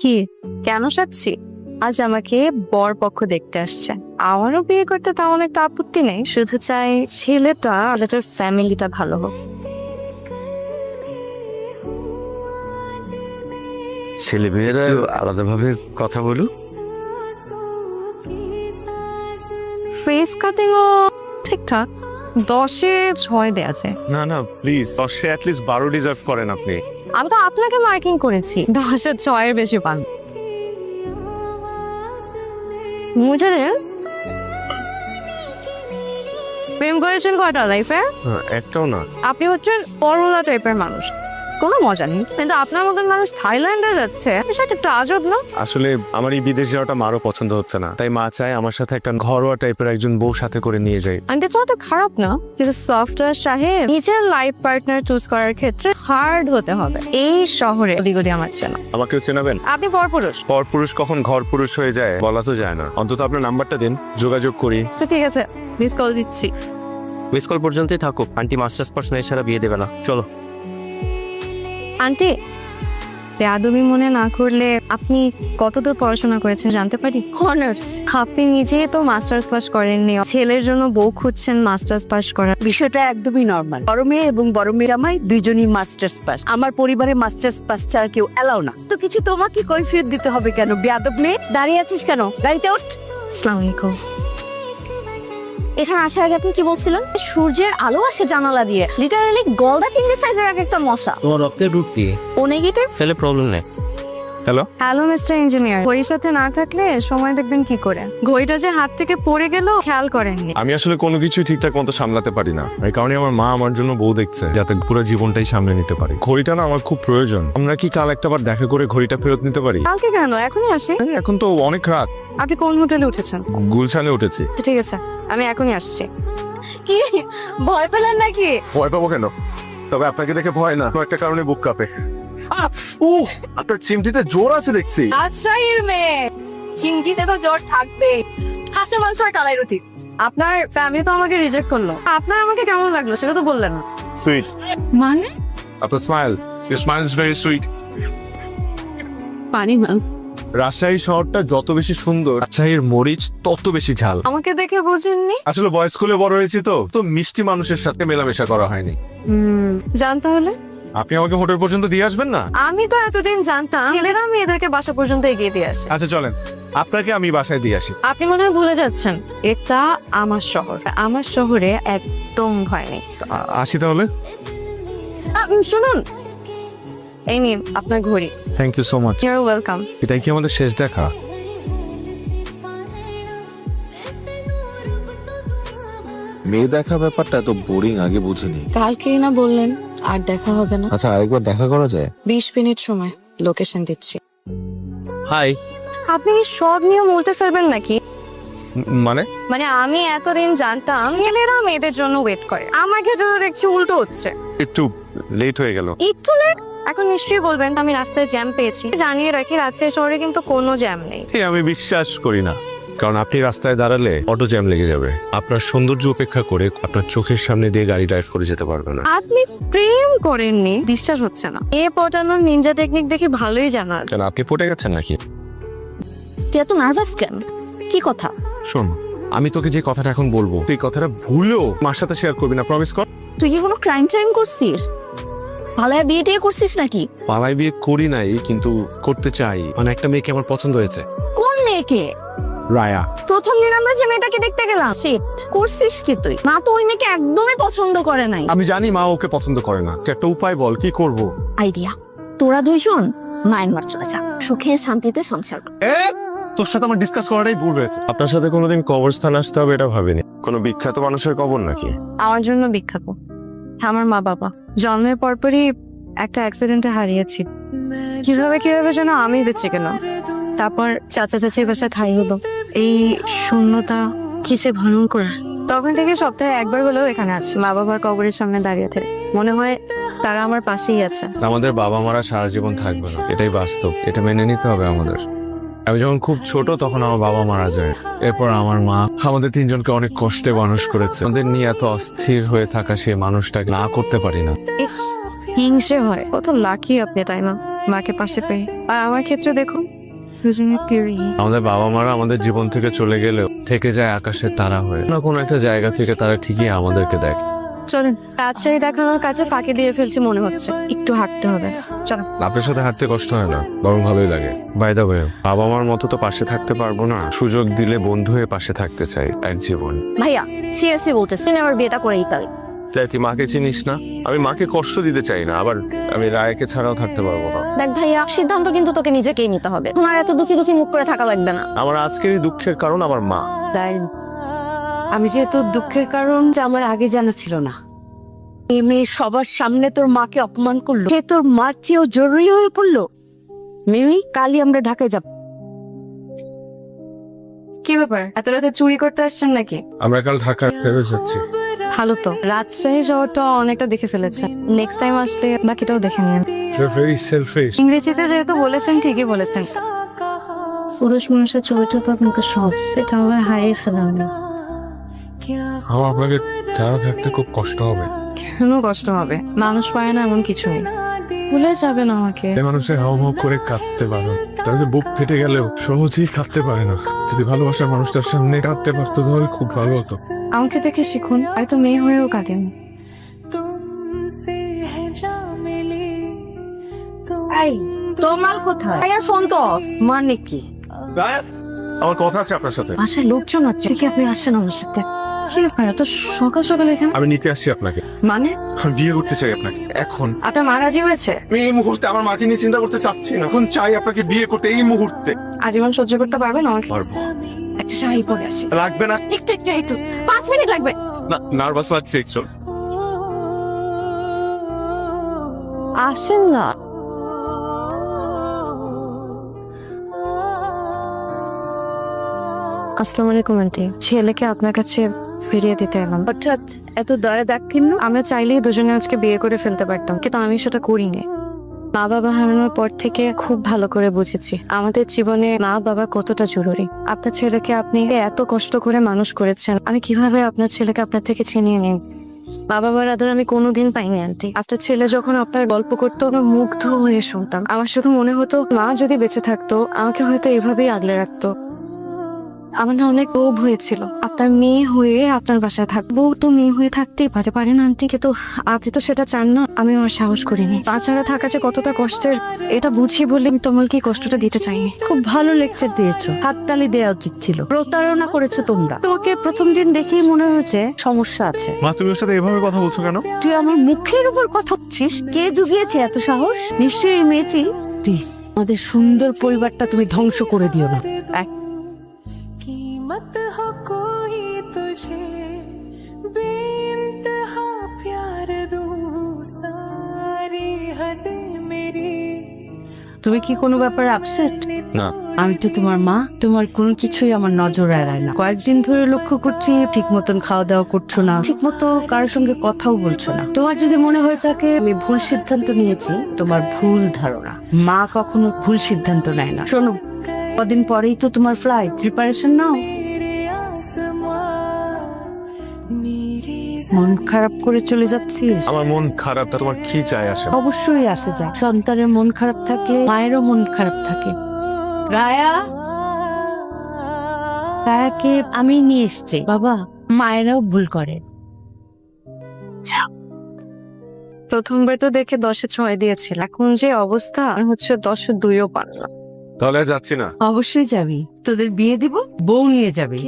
কি কেন সাচ্ছি? আজ আমাকে বর পক্ষ দেখতে আসছে। আমারও বিয়ে করতে তেমন একটা আপত্তি নেই, শুধু চাই ছেলেটার ফ্যামিলিটা ভালো হোক। ছেলে মেয়েরা আলাদাভাবে কথা বলুক। ফেস কাটিংও ঠিকঠাক 10-এ 6 দেয়া যায়। না না প্লিজ 10-এ অ্যাটলিস্ট 12 ডিজার্ভ করেন আপনি। আমি তো আপনাকে মার্কিং করেছি, 10-এ 6-এর বেশি পান। মুঝে প্রেম করেছেন কয়টা লাইফে? একটাও না। আপনি হচ্ছেন পরোলা টাইপের মানুষ, কোনো মজা নেই। কিন্তু আপনার মতন মানুষ থাইল্যান্ডে যাচ্ছে, সেটা একটু আজব না? আসলে আমার এই বিদেশ যাওয়াটা মারও পছন্দ হচ্ছে না, তাই মা চায় আমার সাথে একটা ঘরোয়া টাইপের একজন বউ সাথে করে নিয়ে যাই। আন্টি তো খারাপ না, কিন্তু সফটওয়্যার সাহেব নিজের লাইফ পার্টনার চুজ করার ক্ষেত্রে হার্ড হতে হবে। এই শহরে অলিগলি আমার চেনা। আমাকেও চেনাবেন? আপনি পরপুরুষ। পরপুরুষ কখন ঘর পুরুষ হয়ে যায় বলা তো যায় না। অন্তত আপনার নাম্বারটা দিন, যোগাযোগ করি। আচ্ছা ঠিক আছে, মিস কল দিচ্ছি। মিস কল পর্যন্তই থাকুক, আন্টি মাস্টার্স পার্সন এছাড়া বিয়ে দেবে না। চলো। আন্টি, বেয়াদবি মনে না করলে আপনি কতদূর পড়াশোনা করেছেন জানতে পারি? অনার্স। আপনি নিজেই তো মাস্টার্স পাস করেননি, ছেলের জন্য বউ খুঁজছেন মাস্টার্স পাস করার। বিষয়টা একদমই নর্মাল। বড় মেয়ে এবং বড় মেয়ে জামাই দুইজনই মাস্টার্স পাস। আমার পরিবারে মাস্টার্স পাস ছাড়া কেউ এলাও না। তো কিছু তোমাকে কৈফিয়ত দিতে হবে কেন? বেয়াদব মেয়ে, দাঁড়িয়ে আছিস কেন? গাড়িতে ওঠ। আসসালামু আলাইকুম। এখানে আসার আগে আপনি কি বলছিলেন? সূর্যের আলো আসে জানালা দিয়ে, লিটারালি গলদা চিংড়ি সাইজের একটা মশা। তোমার রক্তের গ্রুপ কি? ও নেগেটিভ। ফেলে প্রবলেম নেই। হ্যালো হ্যালো মিস্টার ইঞ্জিনিয়ার, ঘড়ির সাথে না থাকলে সময় দেখবেন কি করে? ঘড়িটা যে হাত থেকে পড়ে গেল খেয়াল করেননি। আমি আসলে কোনো কিছুই ঠিকঠাক মতো সামলাতে পারি না, এই কারণে আমার মা আমার জন্য বউ দেখছে, যাতে পুরো জীবনটাই সামলে নিতে পারি। ঘড়িটা না আমার খুব প্রয়োজন। আমরা কি কাল একটাবার দেখা করে ঘড়িটা ফেরত নিতে পারি? কালকে কেন, এখনই আসি। এখন তো অনেক রাত। আপনি কোন হোটেলে উঠেছেন? গুলশানে উঠেছি। ঠিক আছে, আমি এখনই আসছি। কি ভয় পেলেন নাকি? ভয় পাবো কেন? তবে আপনাকে দেখে ভয় না, একটা কারণে বুক কাঁপে। আপনার চিমটিতে জোর আছে দেখছি। রাজশাহীর মেয়ে, চিংড়িতে তো জ্বর থাকবে। হাঁসের মাংস আর কালাই রুটি। আপনার ফ্যামিলি তো আমাকে রিজেক্ট করলো। আপনার আমাকে কেমন লাগলো সেটা তো বললেন না। সুইট। মানে আপনার smile, your smile is very sweet. পানি না। রাজশাহী শহরটা যত বেশি সুন্দর, রাজশাহীর মরিচ তত বেশি ঝাল। আমাকে দেখে বুঝেননি? আসলে বয়েজ স্কুলে বড় হয়েছি তো মিষ্টি মানুষের সাথে মেলামেশা করা হয়নি। জানতে হলে আপনি আমাকে হোটেল পর্যন্ত দিয়ে আসবেন না? আমি তো এতদিন জানতাম ছেলেরা মেয়েদেরকে বাসা পর্যন্ত এগিয়ে দিয়ে আসে। আচ্ছা চলেন, আপনাকে আমি বাসায় দিয়ে আসি। আপনি মনে হয় ভুলে যাচ্ছেন, এটা আমার শহর। আমার শহরে একদম ভয় নেই। আসি তাহলে। শুনুন, এই নিন আপনার ঘড়ি। Thank you so much. You're welcome. এটাই কি আমাদের শেষ দেখা? মেয়ে দেখা ব্যাপারটা তো বোরিং, আগে বুঝিনি। কালকেই না বললেন আর দেখা হবে না? আচ্ছা আরেকবার দেখা করা যায়? 20 মিনিট সময়, লোকেশন দিচ্ছি। হাই। আপনি কি সব নিয়ম উল্টে ফেলবেন নাকি? মানে মানে আমি এতদিন জানতাম ছেলেরা মেয়েদের জন্য ওয়েট করে, আমার ক্ষেত্রে তো দেখছি উল্টো হচ্ছে। একটু লেট হয়ে গেল। একটু লেট? এখন নিশ্চয়ই বলবেন আমি রাস্তায় জ্যাম পেয়েছি। জানিয়ে রাখি, রাজশাহী শহরে কিন্তু কোনো জ্যাম নেই। আমি বিশ্বাস করি না, কারণ আপনি রাস্তায় দাঁড়ালে অটো জ্যাম লেগে যাবে। আপনার সৌন্দর্য উপেক্ষা করে আপনার চোখের সামনে দিয়ে গাড়ি ড্রাইভ করে যেতে পারবে না। আপনি প্রেম করেননি, বিশ্বাস হচ্ছে না। এ পটানোর নিনজা টেকনিক দেখে ভালোই জানা। কেন আপনি পটে গেছেন নাকি? তুই এত নার্ভাস কেন? কি কথা? শোন, আমি তোকে যে কথাটা এখন বলবো, তুই কথাটা ভুলেও মার সাথে শেয়ার করবি না, প্রমিস কর। তুই কি কোনো ক্রাইম করছিস? পালায় বিয়ে টিয়ে করছিস নাকি? পালাই বিয়ে করি নাই, কিন্তু করতে চাই। মানে একটা মেয়েকে আমার পছন্দ হয়েছে। কোন মেয়েকে? রায়া। প্রথম দিন আমরা যে মেয়েটাকে দেখতে গেলাম, শিট করছিস কি তুই? মা তো ওই মেয়েকে একদমই পছন্দ করে নাই। আমি জানি মা ওকে পছন্দ করে না, একটা উপায় বল, কি করব? আইডিয়া, তোরা দুইজন মায়ানমার চলে যা, সুখে শান্তিতে সংসার কর। তোর সাথে আমার ডিসকাস করাটাই ভুল হয়েছে। আপনার সাথে কোনোদিন কবরস্থান আসতে হবে এটা ভাবিনি। কোনো বিখ্যাত মানুষের কবর নাকি? আমার জন্য বিখ্যাত আমার মা বাবা। জন্মের পরপরই একটা অ্যাক্সিডেন্টে হারিয়েছি। কিভাবে যেন আমি বেঁচে গেলাম। তারপর চাচা চাচির বাসায় ঠাই হলো। এই শূন্যতা কিসে ভ্রমণ করে, তখন থেকে সপ্তাহে একবার হলেও এখানে আসছি। মা বাবার কবরের সামনে দাঁড়িয়ে থাকে, মনে হয় তারা আমার পাশেই আছে। আমাদের বাবা মারা সারা জীবন থাকবে না, এটাই বাস্তব, এটা মেনে নিতে হবে আমাদের। আমি যখন খুব ছোট তখন আমার বাবা মারা যায়। এরপর আমার মা আমাদের তিনজনকে অনেক কষ্টে মানুষ করেছে। আমাদের নিয়ে এত অস্থির হয়ে থাকা সেই মানুষটাকে না করতে পারি না। হিংসে হয়। কত লাকি আপনি, তাই না? মাকে পাশে পেয়ে। আর আমার ক্ষেত্রে দেখুন, দুজনে পেরি। আমাদের বাবা মারা আমাদের জীবন থেকে চলে গেলেও থেকে যায় আকাশের তারা হয়ে। না কোনো একটা জায়গা থেকে তারা ঠিকই আমাদেরকে দেখে। চলেন, রাজশাহী দেখানোর কাছে ফাঁকি দিয়ে ফেলছি মনে হচ্ছে, একটু হাঁটতে হবে। চলো। আপনার সাথে হাঁটতে কষ্ট হয় না, বরং ভালোই লাগে। বাই দা ওয়ে, বাবা মার মতো তো পাশে থাকতে পারবো না, সুযোগ দিলে বন্ধু হয়ে পাশে থাকতে চাই এক জীবন। ভাইয়া সিরিয়াসলি বলতেছি, আমার বিয়েটা করেই তাই। তাই তুই মাকে চিনিস না? আমি মাকে কষ্ট দিতে চাই না, আবার আমি রায়কে ছাড়াও থাকতে পারবো না। দেখ ভাইয়া, সিদ্ধান্ত কিন্তু তোকে নিজেকেই নিতে হবে। তোমার এত দুঃখী দুঃখী মুখ করে থাকা লাগবে না। আমার আজকের এই দুঃখের কারণ আমার মা। তাই আমি যেহেতু দুঃখের কারণ যে আমার আগে জানা ছিল না, এই মেয়ে সবার সামনে তোর মাকে অপমান করলো, সে তোর মার চেয়েও জরুরি হয়ে পড়লো। মিমি, কালই আমরা ঢাকায় যাব। কি ব্যাপার, এত রাতে চুরি করতে আসছেন নাকি? আমরা কাল ঢাকা ফেরত যাচ্ছি। ভালো তো, রাজশাহী শহরটা অনেকটা দেখে ফেলেছে। নেক্সট টাইম আসলে বাকিটাও দেখে নিন। Very shellfish. ইংরেজিতে যেহেতু বলেছেন, ঠিকই বলেছেন। পুরুষ মানুষের ছবিটা তো আপনাকে সব, এটা আমার হারিয়ে ফেলেন। আমার আপনাকে জানা থাকতে খুব কষ্ট হবে। কেন কষ্ট হবে? মানুষ পায় না এমন কিছু নেই। ভুলে যাবেন আমাকে। এই মানুষের হাও হাও করে কাঁদতে পারো, তাদের বুক ফেটে গেলেও সহজেই কাঁদতে পারে না। যদি ভালোবাসার মানুষটার সামনে কাঁদতে পারতো তাহলে খুব ভালো হতো। আমাকে দেখে শিখুন, হয়তো মেয়ে হয়েও কাঁদেন। এই তোমার কোথায়? ভাইয়ার ফোন তো অফ। মানে কি? আমার কথা আছে আপনার সাথে। বাসায় লোকজন আছে, দেখি আপনি আসেন আমার সাথে। কি ব্যাপার, এত সকাল সকাল এখানে? আমি নিতে আসছি আপনাকে। মানে আমি বিয়ে করতে চাই আপনাকে এখন। আপনার মা রাজি হয়েছে? আমি এই মুহূর্তে আমার মাকে নিয়ে চিন্তা করতে চাচ্ছি না, এখন চাই আপনাকে বিয়ে করতে এই মুহূর্তে। আজীবন সহ্য করতে পারবেন আমাকে? পারবো। একটা শাড়ি পরে আসি। লাগবে না। একটু 5 মিনিট লাগবে। না, নার্ভাস লাগছে একটু। আসেন না। আসসালামু আলাইকুম আন্টি, ছেলেকে আপনার কাছে ফিরিয়ে দিতে এলাম। হঠাৎ এত দয়া দাক্ষিণ্য? আমরা চাইলেই দুজনে আজকে বিয়ে করে ফেলতে পারতাম, কিন্তু আমি সেটা করিনি। মা বাবা হারানোর পর থেকে খুব ভালো করে বুঝেছি আমাদের জীবনে মা বাবা কতটা জরুরি। আপনার ছেলেকে আপনি এত কষ্ট করে মানুষ করেছেন, আমি কিভাবে আপনার ছেলেকে আপনার থেকে ছিনিয়ে নিই? মা বাবার আদর আমি কোনোদিন পাইনি আন্টি। আপনার ছেলে যখন আপনার গল্প করতো, আমরা মুগ্ধ হয়ে শুনতাম। আমার শুধু মনে হতো মা যদি বেঁচে থাকতো আমাকে হয়তো এভাবেই আগলে রাখতো। আমার না অনেক লোভ হয়েছিল আপনার মেয়ে হয়ে আপনার বাসায় থাকবো। তো মেয়ে হয়ে থাকতেই পারে না আন্টি, কিন্তু আপনি তো সেটা চান না। আমি আমার সাহস করিনি। তাছাড়া থাকা যে কতটা কষ্টের এটা বুঝি বলে আমি তোমাকে এই কষ্টটা দিতে চাইনি। খুব ভালো লেকচার দিয়েছো, হাততালি দেওয়া উচিত ছিল। প্রতারণা করেছো তোমরা। তোমাকে প্রথম দিন দেখেই মনে হয়েছে সমস্যা আছে। মা, তুমি ওর সাথে এভাবে কথা বলছো কেন? তুই আমার মুখের উপর কথা বলছিস? কে জুগিয়েছে এত সাহস? নিশ্চয়ই এই মেয়েটি। প্লিজ, আমাদের সুন্দর পরিবারটা তুমি ধ্বংস করে দিও না। कीमत हो कोई तुझे बेइंतहा प्यार दूं सारी हद मेरी। তুমি কি কোনো ব্যাপারে আপসেট? না। আমি তো তোমার মা, তোমার কোনো কিছুই আমার নজর এড়ায় না। কয়েকদিন ধরে লক্ষ্য করছি ঠিক মতন খাওয়া দাওয়া করছো না, ঠিক মতো কারোর সঙ্গে কথাও বলছো না। তোমার যদি মনে হয়ে থাকে আমি ভুল সিদ্ধান্ত নিয়েছি, তোমার ভুল ধারণা। মা কখনো ভুল সিদ্ধান্ত নেয় না। শোনো, কদিন পরেই তো তোমার ফ্লাইট, প্রিপারেশন নাও। মন খারাপ করে চলে যাচ্ছিস? আমার মন খারাপ, তা তোমার কি চাই আসে? অবশ্যই আসে যায়। সন্তানের মন খারাপ থাকলে মায়েরও মন খারাপ থাকে। রায়া, রায়াকে আমি নিয়ে এসছি। বাবা, মায়েরাও ভুল করে। প্রথমবার তো দেখে 10-এ 6 দিয়েছিল, এখন যে অবস্থা হচ্ছে 10-এ 2ও পারলাম। তাহলে আর যাচ্ছি না। অবশ্যই যাবি, তোদের বিয়ে দিব, বউ নিয়ে যাবি।